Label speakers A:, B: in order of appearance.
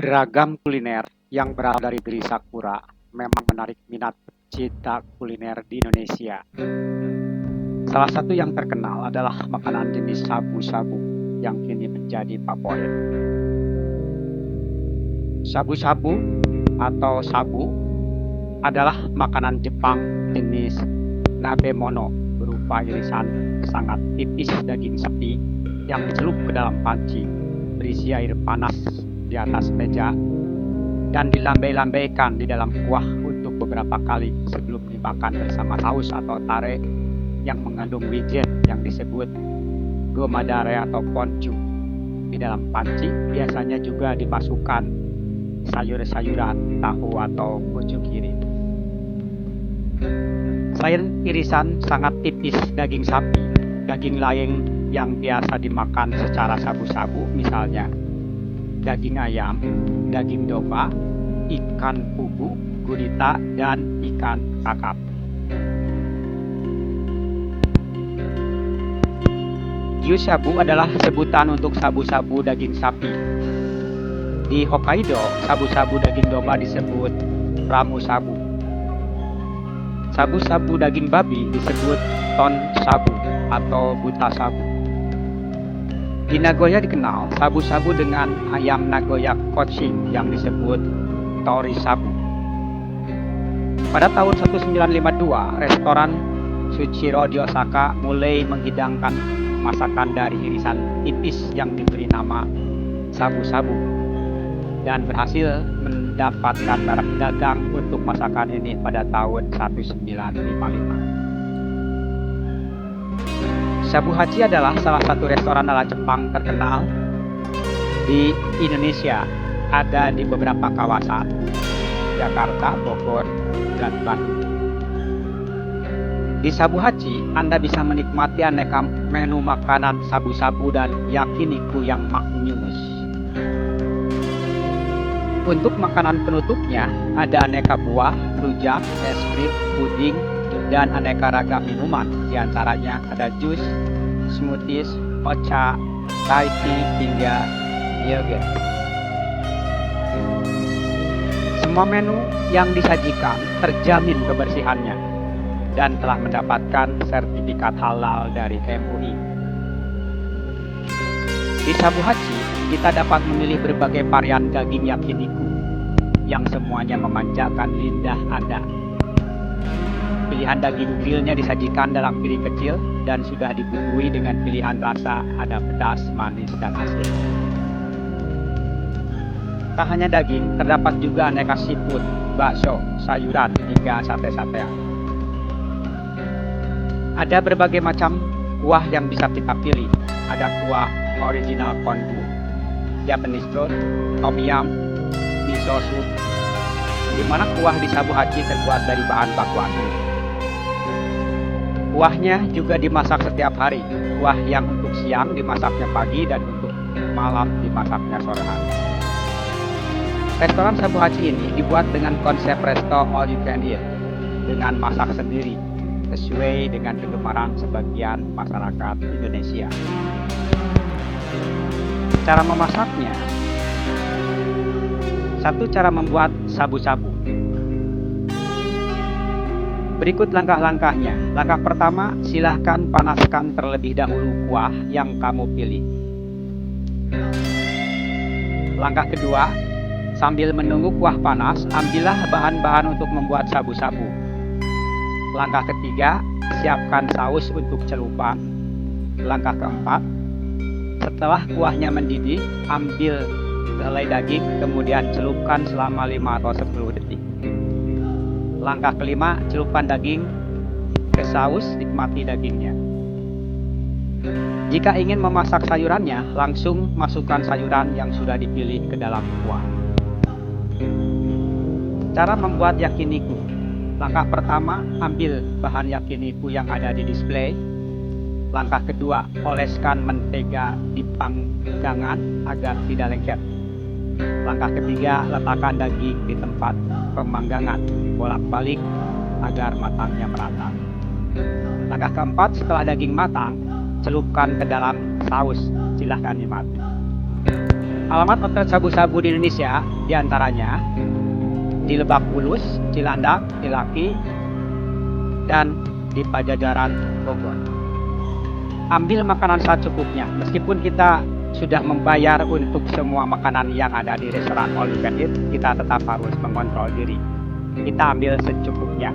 A: Beragam kuliner yang berasal dari negeri Sakura memang menarik minat pecinta kuliner di Indonesia. Salah satu yang terkenal adalah makanan jenis sabu-sabu yang kini menjadi favorit. Sabu-sabu atau sabu adalah makanan Jepang jenis nabemono berupa irisan sangat tipis daging sapi yang dicelup ke dalam panci berisi air panas di atas meja dan dilambai-lambaikan di dalam kuah untuk beberapa kali sebelum dimakan bersama saus atau tare yang mengandung wijen yang disebut gomadare atau ponchu. Di dalam panci biasanya juga dimasukkan sayur-sayuran, tahu atau kiri. Selain irisan sangat tipis daging sapi, daging lain yang biasa dimakan secara sabu-sabu misalnya daging ayam, daging domba, ikan fugu, gurita, dan ikan kakap. Gyushabu adalah sebutan untuk sabu-sabu daging sapi. Di Hokkaido, sabu-sabu daging domba disebut ramu-sabu. Sabu-sabu daging babi disebut ton sabu atau buta sabu. Di Nagoya dikenal sabu-sabu dengan ayam Nagoya Kochi yang disebut tori sabu. Pada tahun 1952, restoran Sushiro di Osaka mulai menghidangkan masakan dari irisan tipis yang diberi nama sabu-sabu dan berhasil mendapatkan merek dagang untuk masakan ini pada tahun 1955. Shabu Hachi adalah salah satu restoran ala Jepang terkenal di Indonesia. Ada di beberapa kawasan, Jakarta, Bogor, dan Bandung. Di Shabu Hachi, Anda bisa menikmati aneka menu makanan sabu-sabu dan yakiniku yang maknyus. Untuk makanan penutupnya, ada aneka buah, rujak, es krim, puding, dan aneka ragam minuman. Di antaranya ada jus, smoothies, ocha, Thai tea, hingga yogurt. Semua menu yang disajikan terjamin kebersihannya dan telah mendapatkan sertifikat halal dari MUI. Di Shabu Hachi, kita dapat memilih berbagai varian daging yakiniku yang semuanya memanjakan lidah Anda. Pilihan daging grillnya disajikan dalam piring kecil dan sudah dibumbui dengan pilihan rasa, ada pedas, manis, dan asin. Tak hanya daging, terdapat juga aneka seafood, bakso, sayuran, hingga sate-satean. Ada berbagai macam kuah yang bisa kita pilih. Ada kuah original konbu, Japanese broth, tom yum, miso soup, di mana kuah di Shabu Hachi terbuat dari bahan baku asli. Kuahnya juga dimasak setiap hari. Kuah yang untuk siang dimasaknya pagi dan untuk malam dimasaknya sore hari. Restoran Shabu Hachi ini dibuat dengan konsep resto all you can eat dengan masak sendiri sesuai dengan kegemaran sebagian masyarakat Indonesia. Cara memasaknya, satu cara membuat sabu-sabu. Berikut langkah-langkahnya. Langkah pertama, silahkan panaskan terlebih dahulu kuah yang kamu pilih. Langkah kedua, sambil menunggu kuah panas, ambillah bahan-bahan untuk membuat sabu-sabu. Langkah ketiga, siapkan saus untuk celupan. Langkah keempat, setelah kuahnya mendidih, ambil selai daging, kemudian celupkan selama 5 atau 10 detik. Langkah kelima, celupkan daging ke saus, nikmati dagingnya. Jika ingin memasak sayurannya, langsung masukkan sayuran yang sudah dipilih ke dalam kuah. Cara membuat yakiniku. Langkah pertama, ambil bahan yakiniku yang ada di display. Langkah kedua, oleskan mentega di panggangan agar tidak lengket. Langkah ketiga, letakkan daging di tempat pemanggangan, bolak-balik agar matangnya merata. Langkah keempat, setelah daging matang, celupkan ke dalam saus. Silahkan nikmati. Alamat hotel sabu-sabu di Indonesia diantaranya di Lebak Bulus, Cilandak, Cilaki, dan di Pajajaran, Bogor. Ambil makanan secukupnya, meskipun kita sudah membayar untuk semua makanan yang ada di restoran all you can eat, kita tetap harus mengontrol diri. Kita ambil secukupnya.